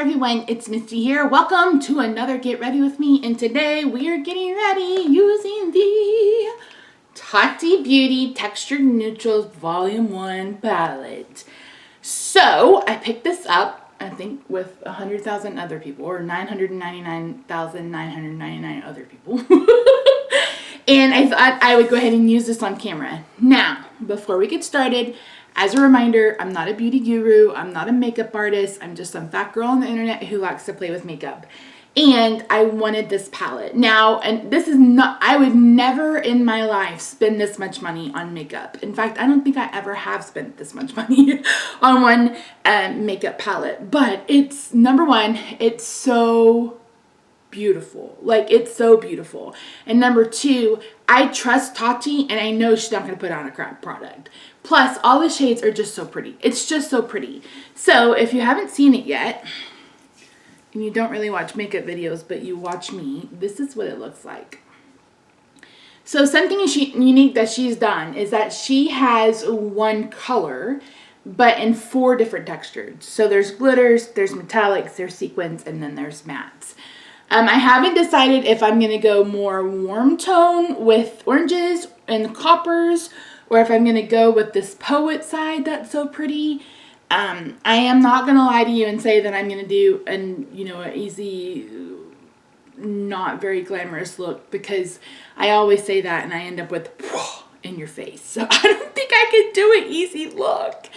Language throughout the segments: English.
everyone, it's Misty here. Welcome to another Get Ready With Me, and today we are getting ready using the Tati Beauty Textured Neutrals Volume 1 palette. So, I picked this up, I think, with 100,000 other people, or 999,999 other people. And I thought I would go ahead and use this on camera. Now, before we get started, as a reminder, I'm not a beauty guru, I'm not a makeup artist, I'm just some fat girl on the internet who likes to play with makeup. And I wanted this palette. Now, and this is not, I would never in my life spend this much money on makeup. In fact, I don't think I ever have spent this much money on one makeup palette. But it's, number one, it's so beautiful. Like, it's so beautiful. And number two, I trust Tati and I know she's not going to put out a crap product. Plus, all the shades are just so pretty. It's just so pretty. So, if you haven't seen it yet, and you don't really watch makeup videos, but you watch me, this is what it looks like. So, something unique that she's done is that she has one color, but in 4 different textures. So, there's glitters, there's metallics, there's sequins, and then there's mattes. I haven't decided if I'm going to go more warm tone with oranges and coppers, or if I'm going to go with this poet side that's so pretty. I am not going to lie to you and say that I'm going to do an easy, not very glamorous look, because I always say that and I end up with in your face. So I don't think I could do an easy look.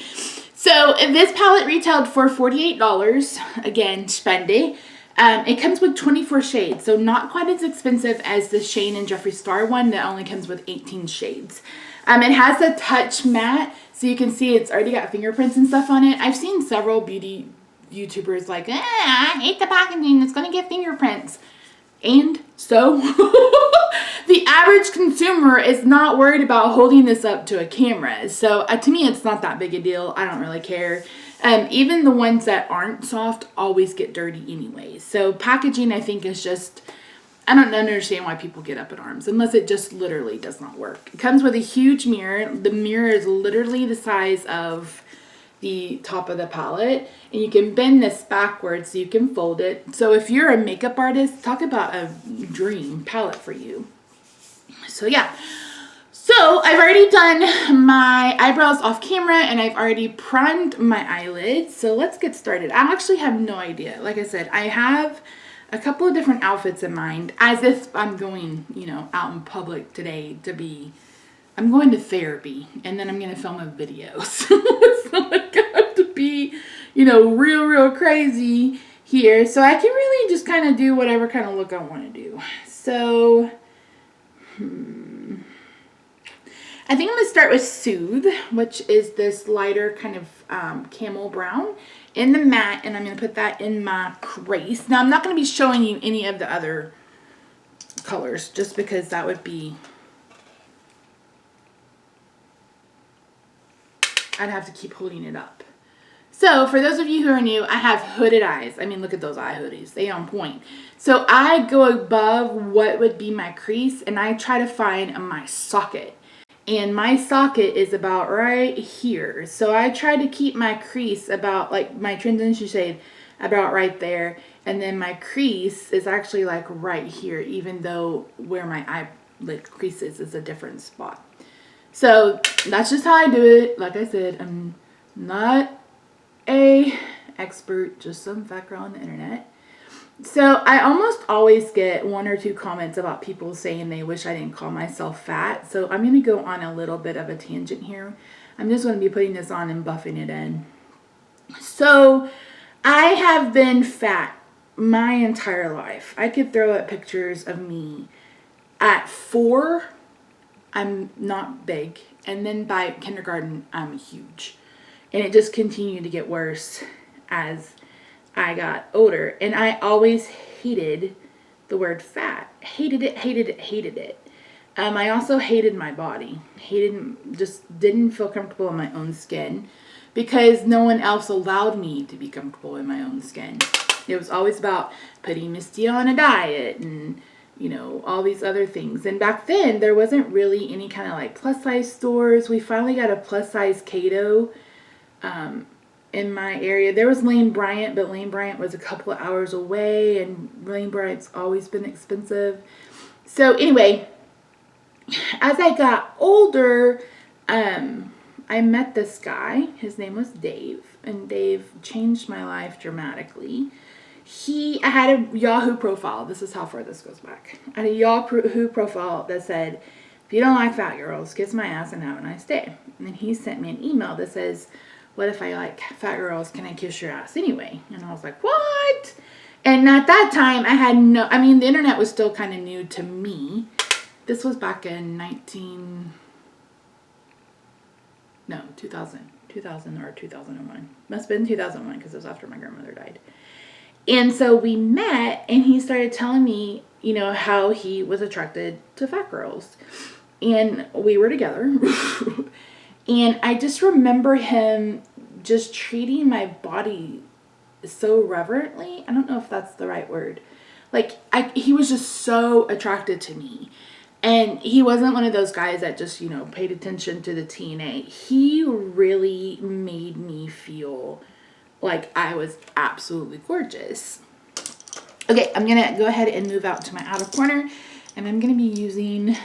So this palette retailed for $48. Again, spendy. It comes with 24 shades, so not quite as expensive as the Shane and Jeffree Star one that only comes with 18 shades. It has a touch matte, so you can see it's already got fingerprints and stuff on it. I've seen several beauty YouTubers like, I hate the packaging, it's going to get fingerprints. And so, the average consumer is not worried about holding this up to a camera. So, to me, it's not that big a deal. I don't really care. Even the ones that aren't soft always get dirty anyway. So, packaging, I think, is just, I don't understand why people get up in arms unless it just literally does not work. It comes with a huge mirror. The mirror is literally the size of the top of the palette, and you can bend this backwards so you can fold it. So if you're a makeup artist, talk about a dream palette for you. So yeah, so I've already done my eyebrows off camera and I've already primed my eyelids. So let's get started. I actually have no idea. Like I said, I have a couple of different outfits in mind, as if I'm going, out in public today to be, I'm going to therapy, and then I'm going to film a video. So it's not like I have to be, real crazy here. So I can really just kind of do whatever kind of look I want to do. So, I think I'm going to start with Soothe, which is this lighter kind of camel brown in the matte, and I'm going to put that in my crease. Now, I'm not going to be showing you any of the other colors, just because that would be, I'd have to keep holding it up. So, for those of you who are new, I have hooded eyes. I mean, look at those eye hoodies. They on point. So, I go above what would be my crease, and I try to find my socket. And my socket is about right here. So, I try to keep my crease about, like, my transition shade about right there. And then my crease is actually, like, right here, even though where my eyelid crease is a different spot. So, that's just how I do it. Like I said, I'm not a expert, just some fat girl on the internet. So, I almost always get 1 or 2 comments about people saying they wish I didn't call myself fat. So, I'm going to go on a little bit of a tangent here. I'm just going to be putting this on and buffing it in. So, I have been fat my entire life. I could throw up pictures of me at 4. I'm not big, and then by kindergarten, I'm huge. And it just continued to get worse as I got older. And I always hated the word fat. Hated it, hated it, hated it. I also hated my body. Just didn't feel comfortable in my own skin because no one else allowed me to be comfortable in my own skin. It was always about putting Misty on a diet and all these other things. And back then, there wasn't really any kind of like plus size stores. We finally got a plus size Kato in my area. There was Lane Bryant, but Lane Bryant was a couple of hours away, and Lane Bryant's always been expensive. So anyway, as I got older, I met this guy. His name was Dave, and Dave changed my life dramatically. I had a Yahoo profile. This is how far this goes back. I had a Yahoo profile that said, if you don't like fat girls, kiss my ass and have a nice day. And then he sent me an email that says, what if I like fat girls? Can I kiss your ass anyway? And I was like, what? And at that time, the internet was still kind of new to me. This was back in 2000 or 2001. Must have been 2001 because it was after my grandmother died. And so we met, and he started telling me, how he was attracted to fat girls. And we were together. And I just remember him just treating my body so reverently. I don't know if that's the right word. Like, he was just so attracted to me. And he wasn't one of those guys that just, paid attention to the TNA. He really made me feel like I was absolutely gorgeous. Okay, I'm going to go ahead and move out to my outer corner. And I'm going to be using... am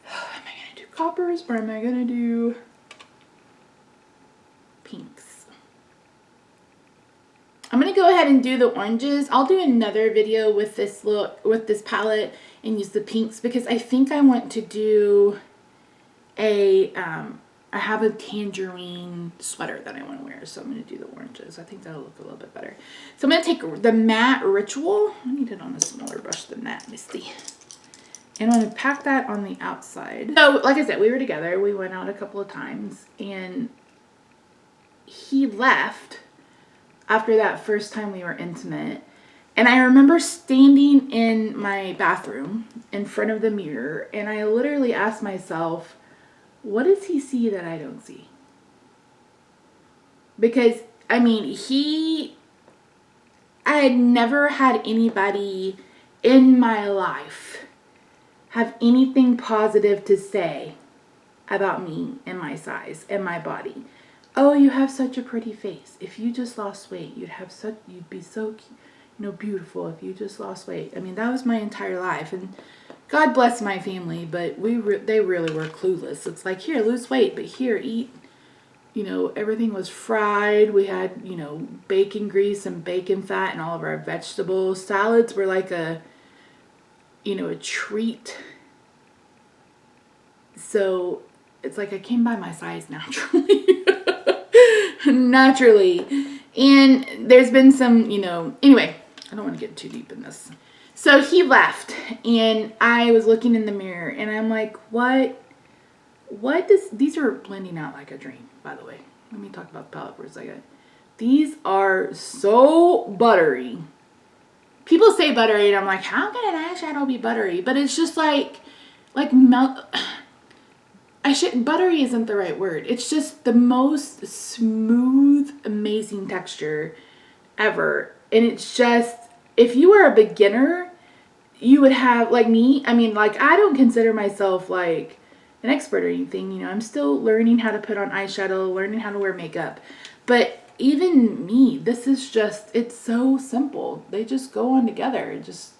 I going to do coppers or am I going to do pinks? I'm going to go ahead and do the oranges. I'll do another video with this palette and use the pinks because I think I want to do I have a tangerine sweater that I want to wear, so I'm going to do the oranges. I think that'll look a little bit better. So I'm going to take the matte Ritual. I need it on a smaller brush than that, Misty. And I'm going to pack that on the outside. So, like I said, we were together. We went out a couple of times, and he left after that first time we were intimate. And I remember standing in my bathroom in front of the mirror, and I literally asked myself, what does he see that I don't see? Because, I had never had anybody in my life have anything positive to say about me and my size and my body. Oh, you have such a pretty face. If you just lost weight, you'd be so, beautiful if you just lost weight. That was my entire life. And God bless my family, but they really were clueless. It's like, here, lose weight, but here, eat. Everything was fried. We had, bacon grease and bacon fat and all of our vegetables. Salads were like a treat. So it's like I came by my size naturally. Naturally. And there's been some, anyway, I don't want to get too deep in this. So he left, and I was looking in the mirror, and I'm like, these are blending out like a dream, by the way. Let me talk about the palette for a second. These are so buttery. People say buttery, and I'm like, how can an eyeshadow be buttery? But it's just like melt. Buttery isn't the right word. It's just the most smooth, amazing texture ever. And it's just, if you were a beginner, you would have, like me, I don't consider myself like an expert or anything, I'm still learning how to put on eyeshadow, learning how to wear makeup. But even me, this is just, it's so simple. They just go on together. It just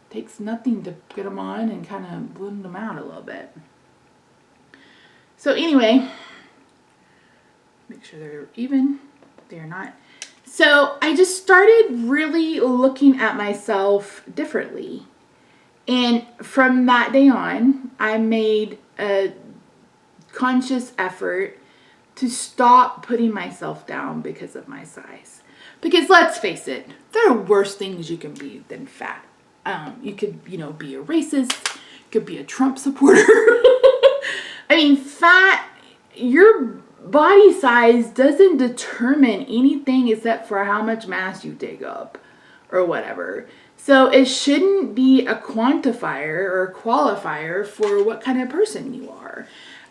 takes nothing to get them on and kind of blend them out a little bit. So anyway, make sure they're even. They're not. So I just started really looking at myself differently. And from that day on, I made a conscious effort to stop putting myself down because of my size. Because let's face it, there are worse things you can be than fat. You could, be a racist. You could be a Trump supporter. Fat, your body size doesn't determine anything except for how much mass you take up or whatever. So it shouldn't be a quantifier or a qualifier for what kind of person you are.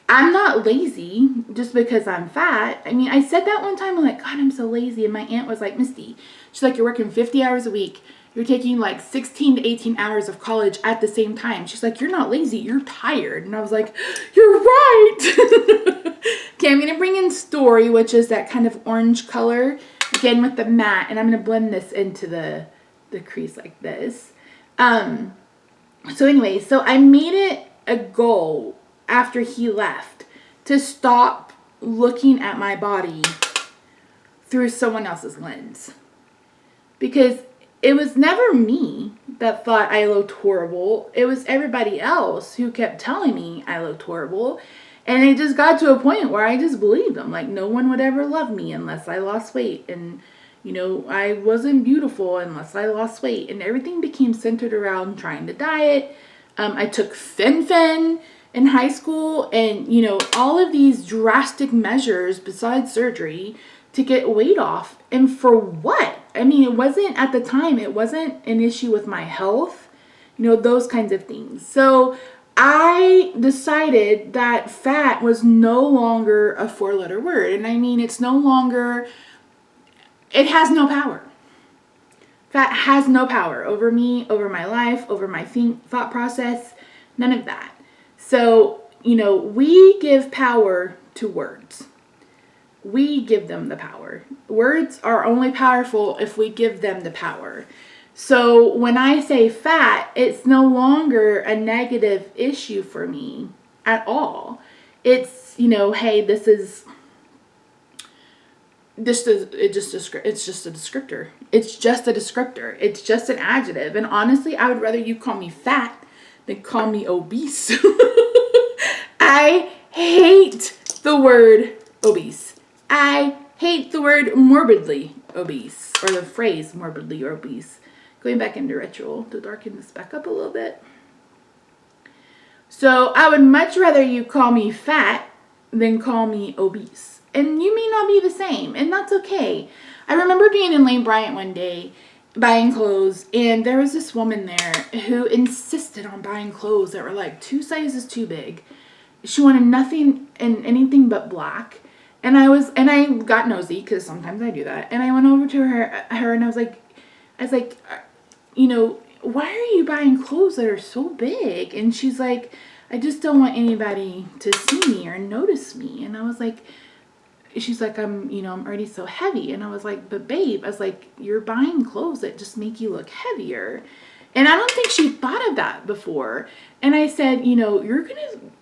I'm not lazy just because I'm fat. I mean, I said that one time, I'm like, God, I'm so lazy. And my aunt was like, Misty, she's like, you're working 50 hours a week. You're taking like 16 to 18 hours of college at the same time. She's like, you're not lazy, you're tired. And I was like, you're right. Okay, I'm going to bring in Story, which is that kind of orange color, again with the matte. And I'm going to blend this into the crease like this. So anyway, so I made it a goal after he left to stop looking at my body through someone else's lens. Because it was never me that thought I looked horrible. It was everybody else who kept telling me I looked horrible. And it just got to a point where I just believed them. Like, no one would ever love me unless I lost weight. And, you know, I wasn't beautiful unless I lost weight. And everything became centered around trying to diet. I took Fen in high school. And, you know, all of these drastic measures besides surgery to get weight off. And for what? I mean, it wasn't at the time, it wasn't an issue with my health, you know, those kinds of things. So I decided that fat was no longer a 4-letter word. And I mean, it's no longer, it has no power. Fat has no power over me, over my life, over my thought process, none of that. So, you know, we give power to words. We give them the power. Words are only powerful if we give them the power. So when I say fat, it's no longer a negative issue for me at all. It's, you know, hey, this is it's just a descriptor. It's just a descriptor. It's just an adjective. And honestly, I would rather you call me fat than call me obese. I hate the word obese. I hate the word morbidly obese, or the phrase morbidly obese. Going back into ritual to darken this back up a little bit. So I would much rather you call me fat than call me obese. And you may not be the same, and that's okay. I remember being in Lane Bryant one day buying clothes, and there was this woman there who insisted on buying clothes that were like 2 sizes too big. She wanted nothing and anything but black. And I got nosy, because sometimes I do that. And I went over to her and I was like, you know, why are you buying clothes that are so big? And she's like, I just don't want anybody to see me or notice me. And I was like, she's like, I'm already so heavy. And I was like, but babe, I was like, you're buying clothes that just make you look heavier. And I don't think she thought of that before. And I said, you know,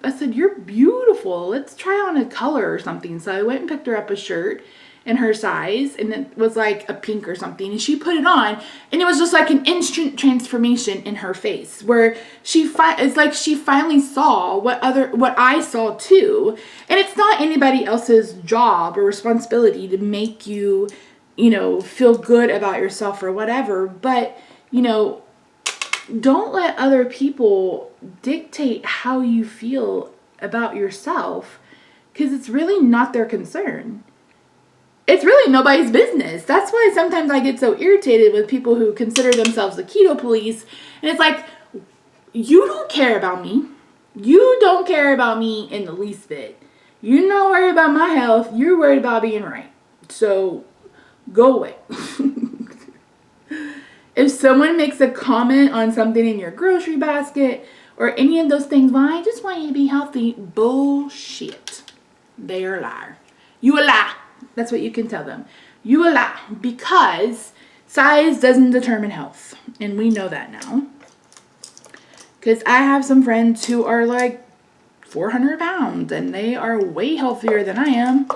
I said, you're beautiful. Let's try on a color or something. So I went and picked her up a shirt in her size, and it was like a pink or something. And she put it on, and it was just like an instant transformation in her face, where it's like she finally saw what I saw too. And it's not anybody else's job or responsibility to make you, you know, feel good about yourself or whatever. But, you know, don't let other people dictate how you feel about yourself, because it's really not their concern. It's really nobody's business. That's why sometimes I get so irritated with people who consider themselves the keto police. And it's like, you don't care about me. You don't care about me in the least bit. You're not worried about my health. You're worried about being right. So go away. If someone makes a comment on something in your grocery basket or any of those things, well, I just want you to be healthy. Bullshit. They're a liar. You a lie. That's what you can tell them. You a lie. Because size doesn't determine health. And we know that now. Because I have some friends who are like 400 pounds and they are way healthier than I am.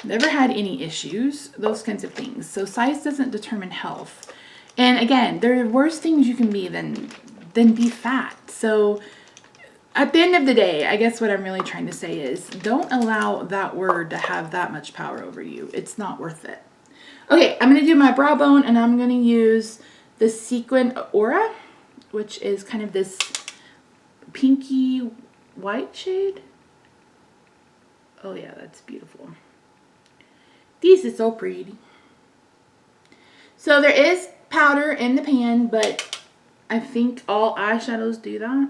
Never had any issues. Those kinds of things. So size doesn't determine health. And again, there are worse things you can be than be fat. So at the end of the day, I guess what I'm really trying to say is don't allow that word to have that much power over you. It's not worth it. Okay, I'm going to do my brow bone, and I'm going to use the Sequin Aura, which is kind of this pinky white shade. Oh yeah, that's beautiful. This is so pretty. So there is powder in the pan, but I think all eyeshadows do that.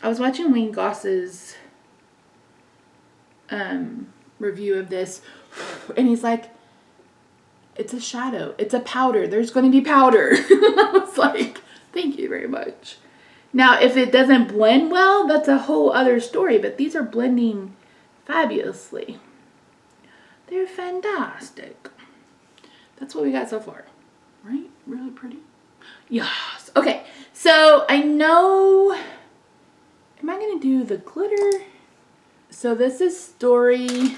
I was watching Wayne Goss's review of this, and he's like, it's a shadow. It's a powder. There's going to be powder. I was like, thank you very much. Now, if it doesn't blend well, that's a whole other story, but these are blending fabulously. They're fantastic. That's what we got so far, right? Really pretty. Yes. Okay, so I know, am I going to do the glitter? So this is Story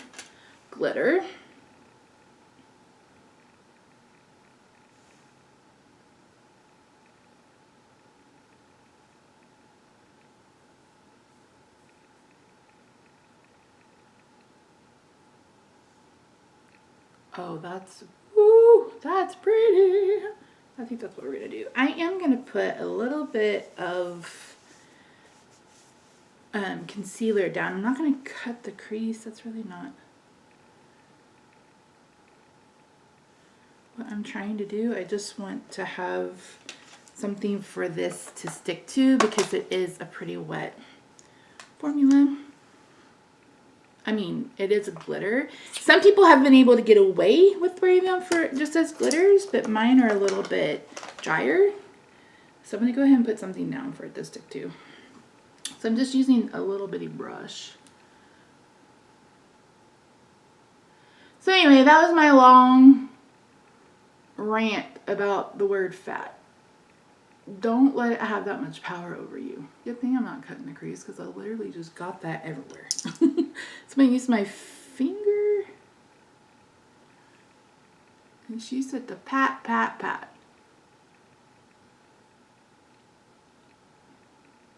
Glitter. Oh, that's, ooh, that's pretty. I think that's what we're gonna do. I am gonna put a little bit of concealer down. I'm not gonna cut the crease. That's really not what I'm trying to do. I just want to have something for this to stick to because it is a pretty wet formula. I mean, it is a glitter. Some people have been able to get away with wearing them for just as glitters, but mine are a little bit drier. So I'm gonna go ahead and put something down for it to stick to. So I'm just using a little bitty brush. So anyway, that was my long rant about the word fat. Don't let it have that much power over you. Good thing I'm not cutting the crease because I literally just got that everywhere. So I'm going to use my finger. And she said to pat, pat, pat.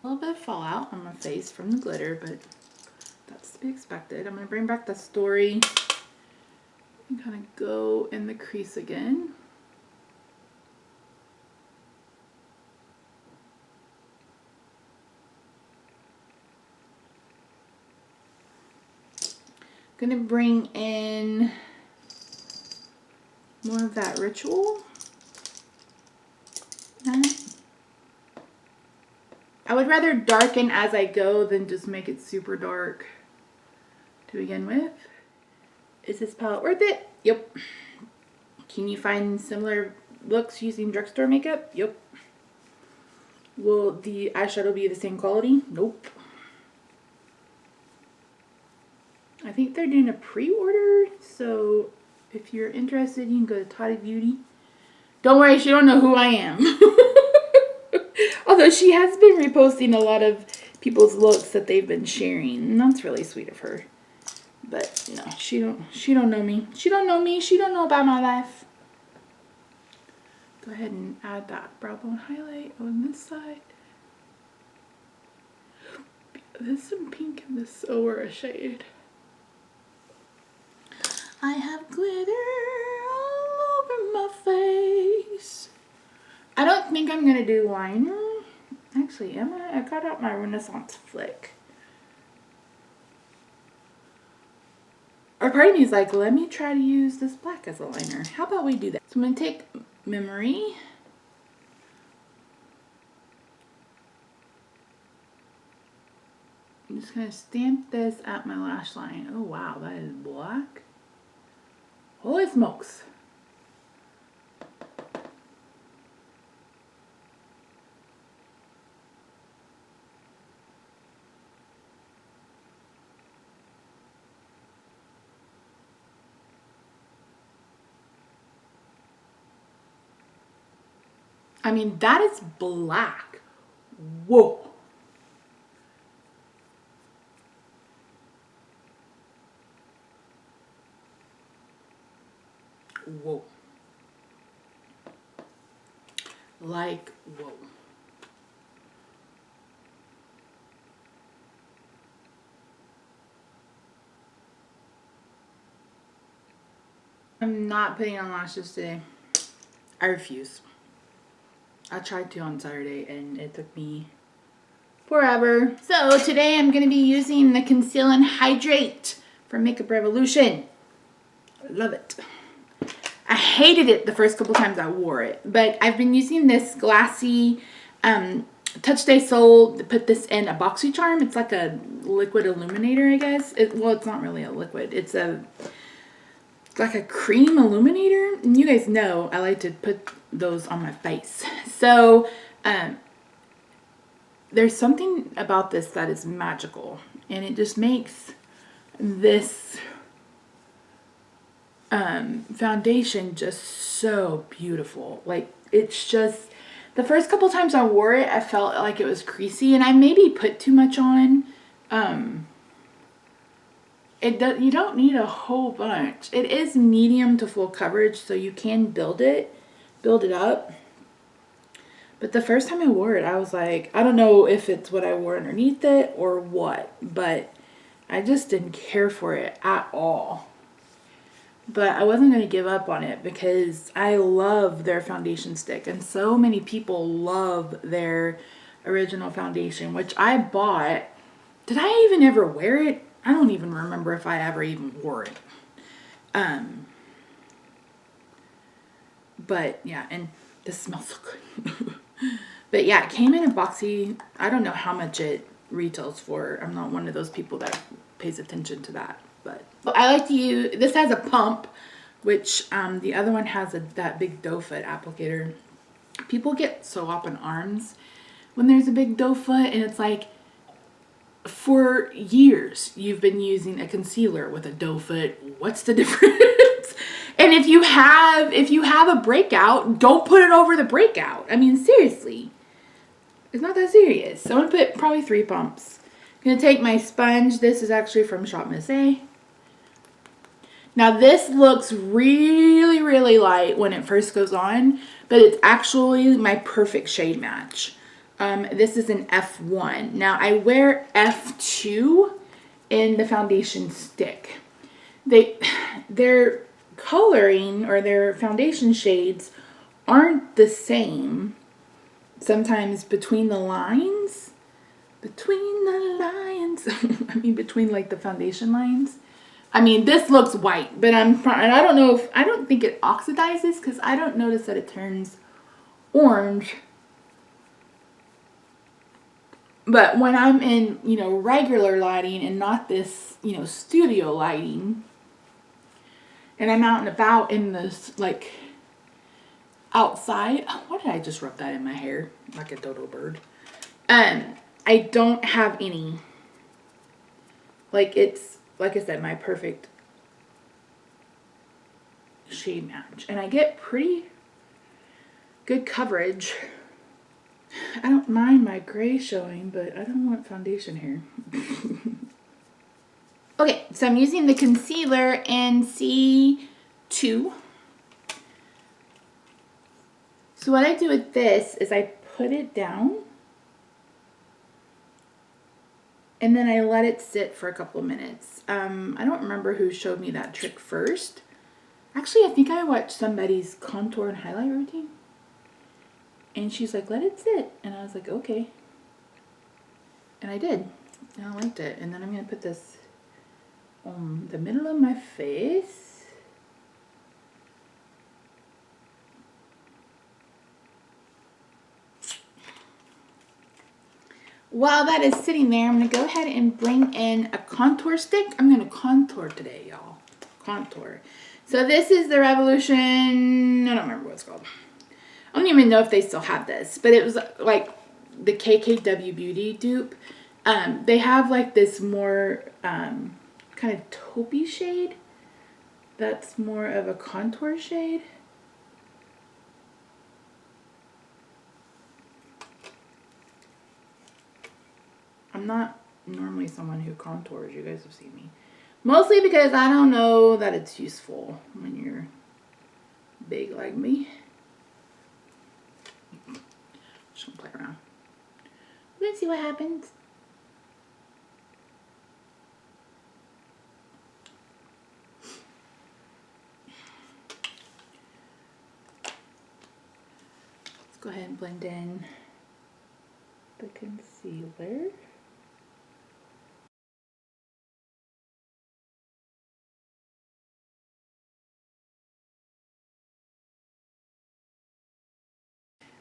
A little bit of fallout on my face from the glitter, but that's to be expected. I'm going to bring back the Story and kind of go in the crease again. Gonna bring in more of that Ritual. I would rather darken as I go than just make it super dark to begin with. Is this palette worth it? Yep. Can you find similar looks using drugstore makeup? Yep. Will the eyeshadow be the same quality? Nope. I think they're doing a pre-order, so if you're interested, you can go to Tati Beauty. Don't worry, she don't know who I am. Although she has been reposting a lot of people's looks that they've been sharing, and that's really sweet of her. But no, she don't know me. She don't know me. She don't know about my life. Go ahead and add that brow bone highlight on this side. There's some pink in this Aura shade. I have glitter all over my face. I don't think I'm going to do liner. Actually, am I? I got out my Renaissance Flick. Or part of me is like, let me try to use this black as a liner. How about we do that? So I'm going to take Memory. I'm just going to stamp this at my lash line. Oh wow, that is black. Holy smokes. I mean, that is black. Whoa. Whoa. Like, whoa. I'm not putting on lashes today. I refuse. I tried to on Saturday and it took me forever. So today I'm going to be using the Conceal and Hydrate from Makeup Revolution. I love it. I hated it the first couple times I wore it, but I've been using this glassy Touch Stay Soul put this in a BoxyCharm. It's like a liquid illuminator, I guess. Well, it's not really a liquid. It's like a cream illuminator. And you guys know I like to put those on my face. So, there's something about this that is magical. And it just makes this foundation just so beautiful. Like, it's just, the first couple times I wore it, I felt like it was creasy, and I maybe put too much on. You don't need a whole bunch. It is medium to full coverage, so you can build it up. But the first time I wore it, I was like, I don't know if it's what I wore underneath it or what, but I just didn't care for it at all. But I wasn't going to give up on it because I love their foundation stick. And so many people love their original foundation, which I bought. Did I even ever wear it? I don't even remember if I ever even wore it. But yeah, and this smells so good. But yeah, it came in a boxy. I don't know how much it retails for. I'm not one of those people that pays attention to that. But I like to use, this has a pump, which the other one has that big doe foot applicator. People get so up in arms when there's a big doe foot, and it's like, for years you've been using a concealer with a doe foot. What's the difference? And if you have a breakout, don't put it over the breakout. I mean, seriously, it's not that serious. So I'm gonna put probably 3 pumps. I'm gonna take my sponge. This is actually from Shop Miss A. Now this looks really, really light when it first goes on, but it's actually my perfect shade match. This is an F1. Now I wear F2 in the foundation stick. Their coloring or their foundation shades aren't the same. Sometimes between the lines. I mean, between like the foundation lines. I mean, this looks white, but I don't know if, I don't think it oxidizes because I don't notice that it turns orange. But when I'm in, regular lighting and not this, studio lighting, and I'm out and about in this, like, outside. Why did I just rub that in my hair like a dodo bird? I don't have any. Like, it's, like I said, my perfect shade match. And I get pretty good coverage. I don't mind my gray showing, but I don't want foundation here. Okay, so I'm using the concealer in C2. So what I do with this is I put it down and then I let it sit for a couple of minutes. I don't remember who showed me that trick first. Actually, I think I watched somebody's contour and highlight routine. And she's like, let it sit. And I was like, okay. And I did. And I liked it. And then I'm going to put this on the middle of my face. While that is sitting there, I'm going to go ahead and bring in a contour stick. I'm going to contour today, y'all. Contour. So this is the Revolution, I don't remember what it's called. I don't even know if they still have this, but it was like the KKW Beauty dupe. They have like this more kind of taupey shade. That's more of a contour shade. I'm not normally someone who contours. You guys have seen me. Mostly because I don't know that it's useful when you're big like me. Just gonna play around. We're gonna see what happens. Let's go ahead and blend in the concealer.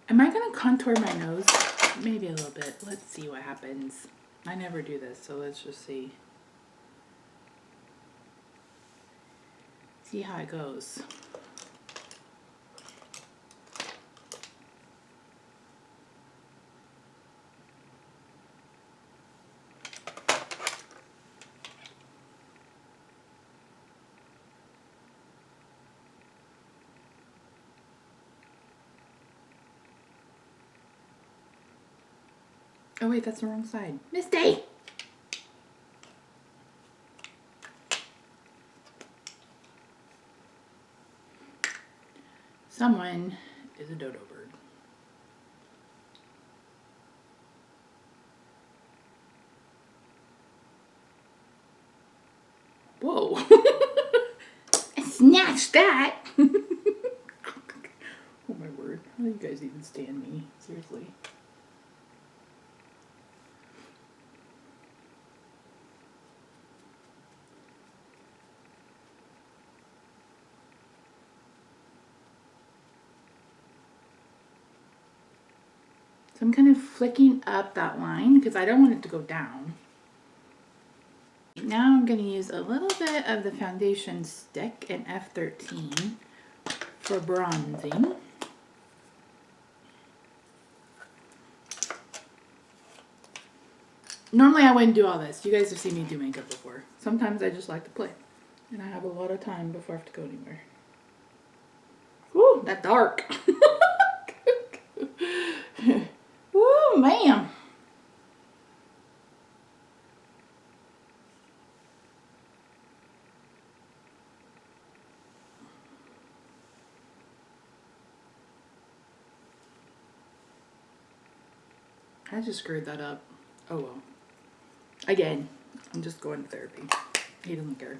Am I gonna contour my nose? Maybe a little bit. Let's see what happens. I never do this, so let's just see. See how it goes. Oh wait, that's the wrong side. Misty! Someone is a dodo bird. Whoa. I snatched that. Oh my word. How do you guys even stand me? Seriously. So I'm kind of flicking up that line because I don't want it to go down. Now I'm going to use a little bit of the foundation stick in F13 for bronzing. Normally I wouldn't do all this. You guys have seen me do makeup before. Sometimes I just like to play. And I have a lot of time before I have to go anywhere. Ooh, that's dark. Ooh, man. I just screwed that up. Oh well. Again, I'm just going to therapy. He doesn't care.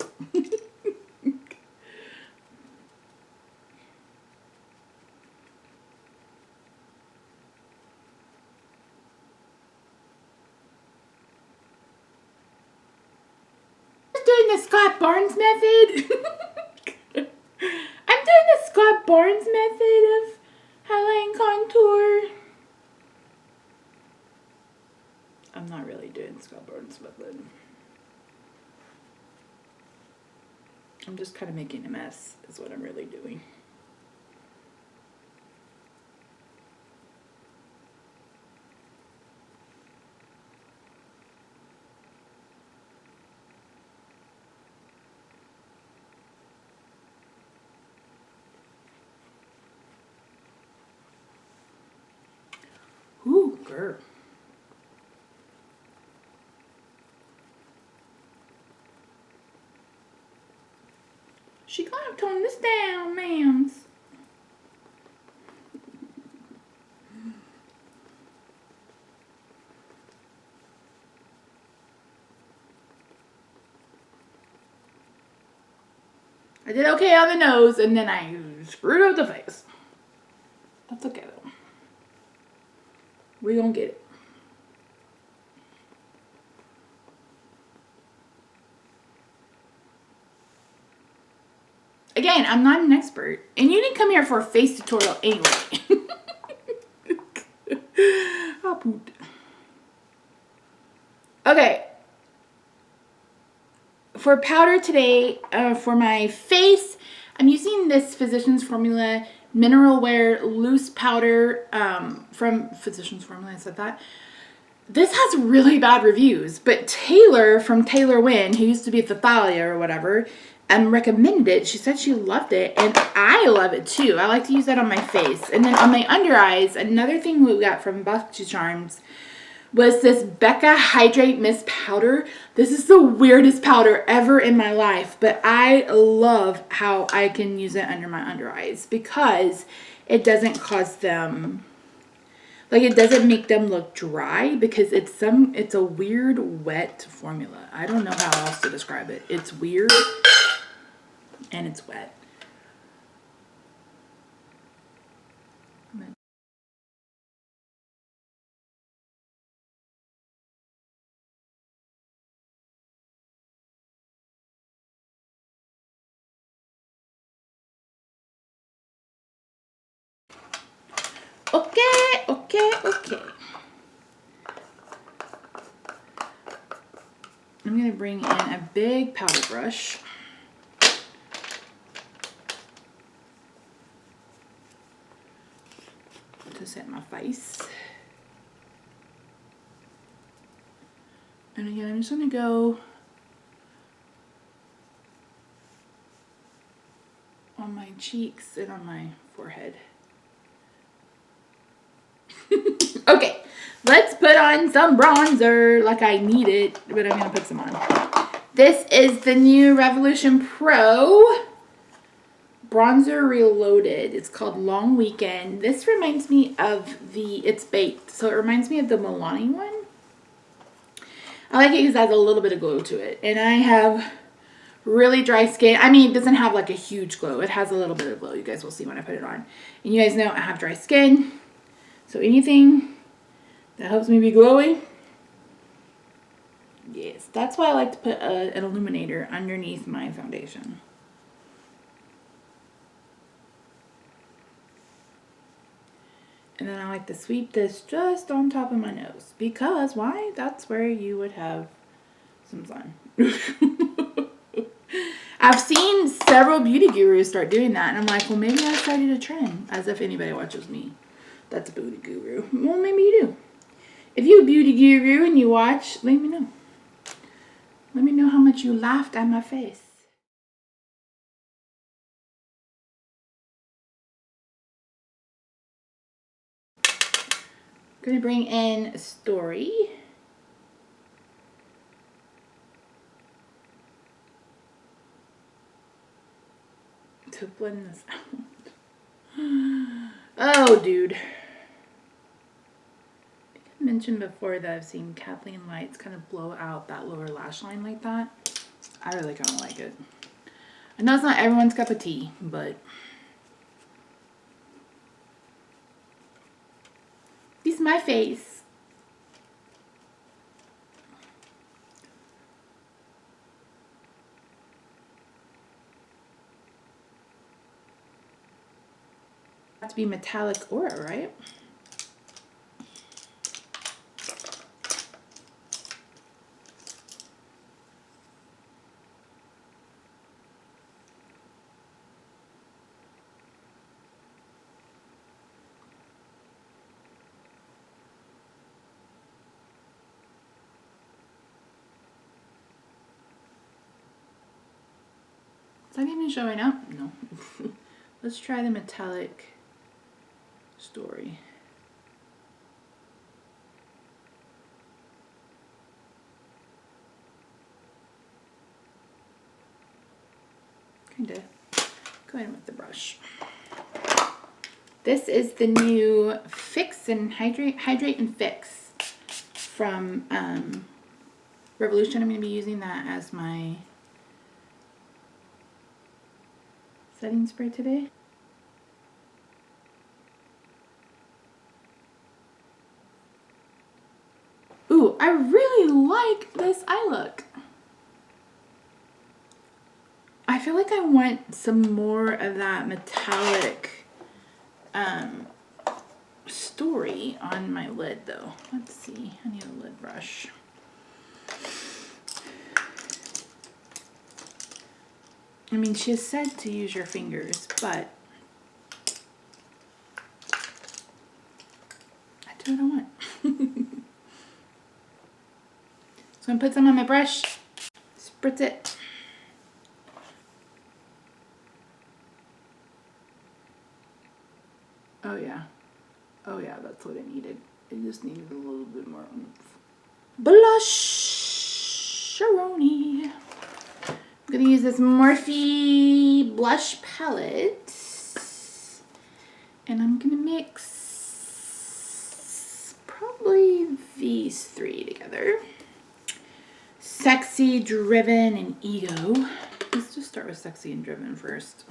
Doing the Scott Barnes method. I'm doing the Scott Barnes method of highlight and contour. I'm not really doing Scott Barnes method. I'm just kind of making a mess is what I'm really doing. Ooh, girl. She gotta tone this down, ma'ams. I did okay on the nose, and then I screwed up the face. That's okay, though. We gonna get it. Again, I'm not an expert, and you didn't come here for a face tutorial anyway. Oh, poot. Okay. For powder today, for my face, I'm using this Physicians Formula Mineral Wear Loose Powder from Physicians Formula. I said that. This has really bad reviews, but Taylor from Taylor Wynn, who used to be at Thalia or whatever, recommended it. She said she loved it, and I love it too. I like to use that on my face. And then on my under eyes, another thing we got from Buffy Charms was this Becca Hydrate Mist Powder. This is the weirdest powder ever in my life, but I love how I can use it under my under eyes because it doesn't cause them, like it doesn't make them look dry because it's a weird wet formula. I don't know how else to describe it. It's weird and it's wet. Okay. I'm going to bring in a big powder brush. To set my face. And again, I'm just going to go on my cheeks and on my forehead. Okay, let's put on some bronzer like I need it, but I'm going to put some on. This is the new Revolution Pro Bronzer Reloaded. It's called Long Weekend. This reminds me of it's baked, so it reminds me of the Milani one. I like it because it has a little bit of glow to it. And I have really dry skin. I mean, it doesn't have like a huge glow. It has a little bit of glow. You guys will see when I put it on. And you guys know I have dry skin. So anything that helps me be glowy, yes. That's why I like to put an illuminator underneath my foundation. And then I like to sweep this just on top of my nose. Because, why? That's where you would have some sun. I've seen several beauty gurus start doing that. And I'm like, well, maybe I started a trend. As if anybody watches me. That's a beauty guru. Well, maybe you do. If you're a beauty guru and you watch, let me know. Let me know how much you laughed at my face. I'm going to bring in Story. To blend this out. Oh, dude. I mentioned before that I've seen Kathleen Lights kind of blow out that lower lash line like that. I really kind of like it. I know it's not everyone's cup of tea, but this is my face. To be metallic aura, right? Is that even showing up? No. Let's try the metallic Story. Kind of go in with the brush. This is the new Fix and Hydrate and Fix from Revolution. I'm going to be using that as my setting spray today. Ooh, I really like this eye look. I feel like I want some more of that metallic Story on my lid though. Let's see, I need a lid brush. I mean, she has said to use your fingers, but I do what I want. So I'm going to put some on my brush, spritz it. Oh yeah. Oh yeah, that's what it needed. It just needed a little bit more oomph. Blush-aroni. I'm going to use this Morphe blush palette. And I'm going to mix probably these three together. Sexy, Driven, and Ego. Let's just start with Sexy and Driven first.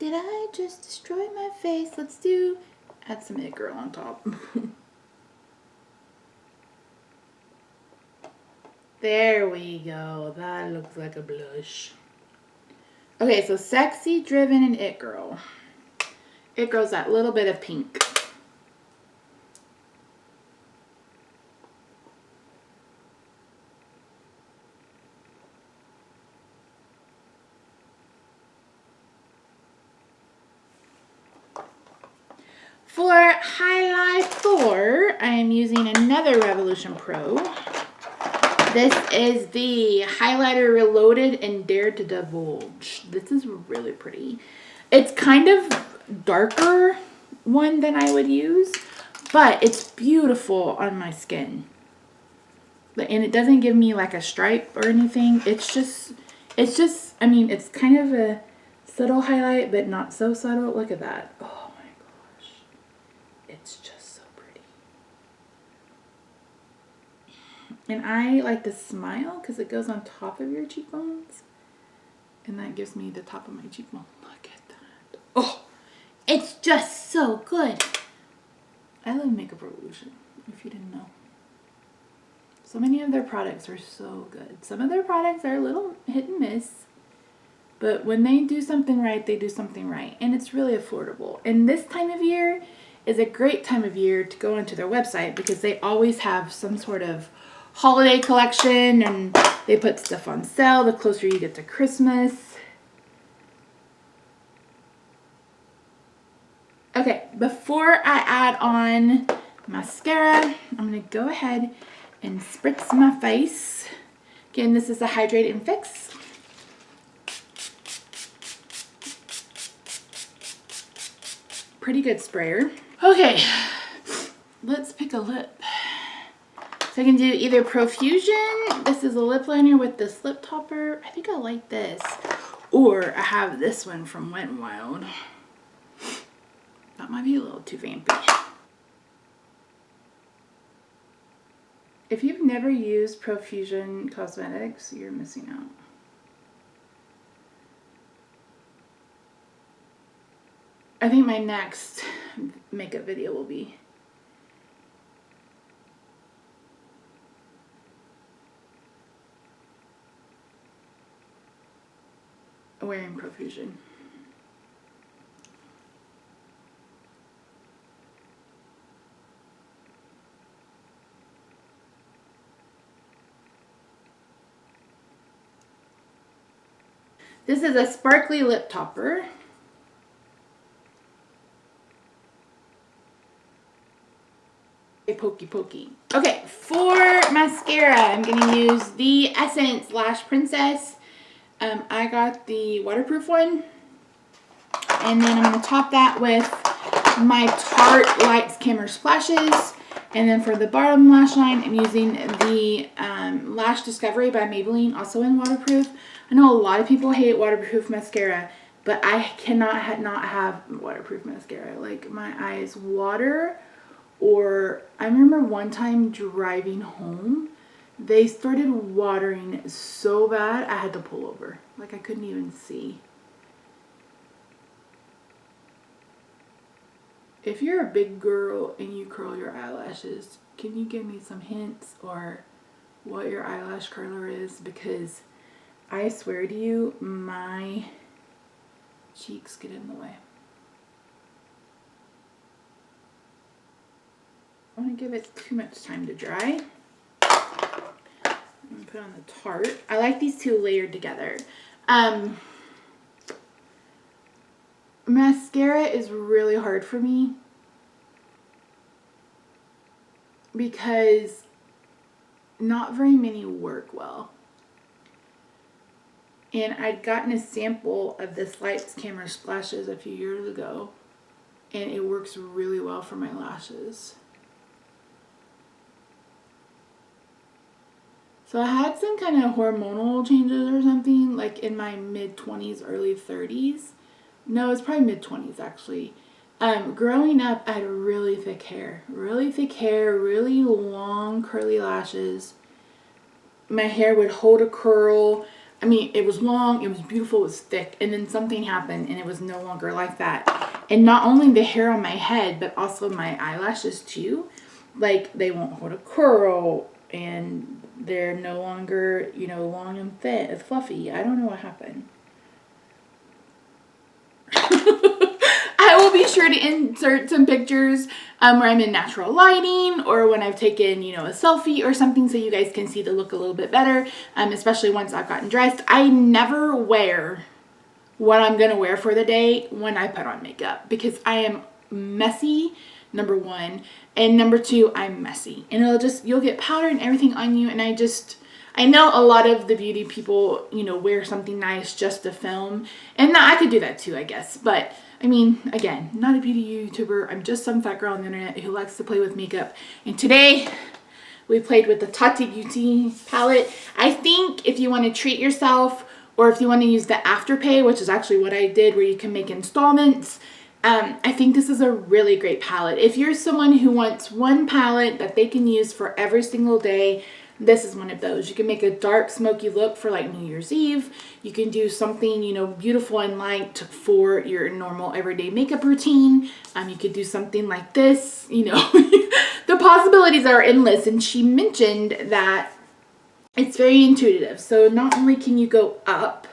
Did I just destroy my face? Let's add some It Girl on top. There we go. That looks like a blush. Okay, so Sexy, Driven, and It Girl. It Girl's that little bit of pink. For Highlight 4, I am using another Revolution Pro. This is the Highlighter Reloaded and Dare to Divulge. This is really pretty. It's kind of darker one than I would use, but it's beautiful on my skin. And it doesn't give me like a stripe or anything. It's just, I mean, it's kind of a subtle highlight, but not so subtle. Look at that. Oh my gosh. It's just so pretty. And I like to smile because it goes on top of your cheekbones. And that gives me the top of my cheekbone. Look at that. Oh, it's just so good. I love Makeup Revolution, if you didn't know. So many of their products are so good. Some of their products are a little hit and miss. But when they do something right, they do something right. And it's really affordable. And this time of year is a great time of year to go onto their website because they always have some sort of holiday collection and they put stuff on sale the closer you get to Christmas. Okay, before I add on mascara, I'm going to go ahead and spritz my face. Again, this is a Hydrate and Fix. Pretty good sprayer. Okay, let's pick a lip. So I can do either Profusion. This is a lip liner with this lip topper. I think I like this. Or I have this one from Wet n Wild. That might be a little too vampy. If you've never used Profusion Cosmetics, you're missing out. I think my next makeup video will be wearing Profusion. This is a sparkly lip topper. Pokey pokey. Okay, for mascara, I'm going to use the Essence Lash Princess. I got the waterproof one. And then I'm going to top that with my Tarte Lights Camera Splashes. And then for the bottom lash line, I'm using the Lash Discovery by Maybelline, also in waterproof. I know a lot of people hate waterproof mascara, but I cannot not have waterproof mascara. Like, my eyes water. Or I remember one time driving home, they started watering so bad I had to pull over. Like, I couldn't even see. If you're a big girl and you curl your eyelashes, can you give me some hints or what your eyelash curler is? Because I swear to you, my cheeks get in the way. I don't want to give it too much time to dry. I'm going to put on the Tarte. I like these two layered together. Mascara is really hard for me because not very many work well. And I'd gotten a sample of this Lights Camera Splashes a few years ago, and it works really well for my lashes. So I had some kind of hormonal changes or something, like in my mid-20s, early 30s. No, it's probably mid-20s actually. Growing up, I had really thick hair, really long curly lashes. My hair would hold a curl. I mean, it was long, it was beautiful, it was thick, and then something happened and it was no longer like that. And not only the hair on my head, but also my eyelashes too. Like, they won't hold a curl, and they're no longer, you know, long and fit, fluffy. I don't know what happened. I will be sure to insert some pictures where I'm in natural lighting, or when I've taken, you know, a selfie or something, so you guys can see the look a little bit better, especially once I've gotten dressed. I never wear what I'm going to wear for the day when I put on makeup, because I am messy, number one, and number two, I'm messy. And you'll get powder and everything on you, and I know a lot of the beauty people, you know, wear something nice just to film, and I could do that too, I guess, but I mean, again, not a beauty YouTuber. I'm just some fat girl on the internet who likes to play with makeup. And today, we played with the Tati Beauty palette. I think if you want to treat yourself, or if you want to use the Afterpay, which is actually what I did, where you can make installments, I think this is a really great palette. If you're someone who wants one palette that they can use for every single day, this is one of those. You can make a dark smoky look for like New Year's Eve. You can do something, you know, beautiful and light for your normal everyday makeup routine. You could do something like this, you know. The possibilities are endless, and she mentioned that it's very intuitive. So not only can you go up,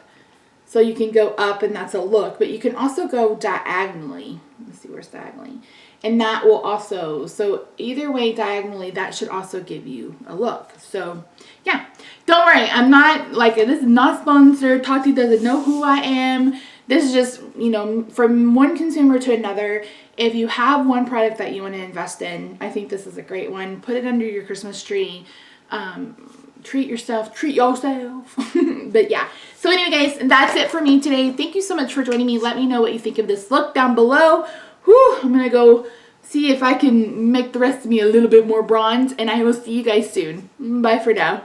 so you can go up and that's a look, but you can also go diagonally. Let's see, where's diagonally? And that will also, so either way diagonally, that should also give you a look. So yeah, don't worry. I'm not like, this is not sponsored. Tati doesn't know who I am. This is just, you know, from one consumer to another. If you have one product that you want to invest in, I think this is a great one. Put it under your Christmas tree. Treat yourself. But yeah. So anyway, guys, that's it for me today. Thank you so much for joining me. Let me know what you think of this look down below. Whew, I'm going to go see if I can make the rest of me a little bit more bronze, and I will see you guys soon. Bye for now.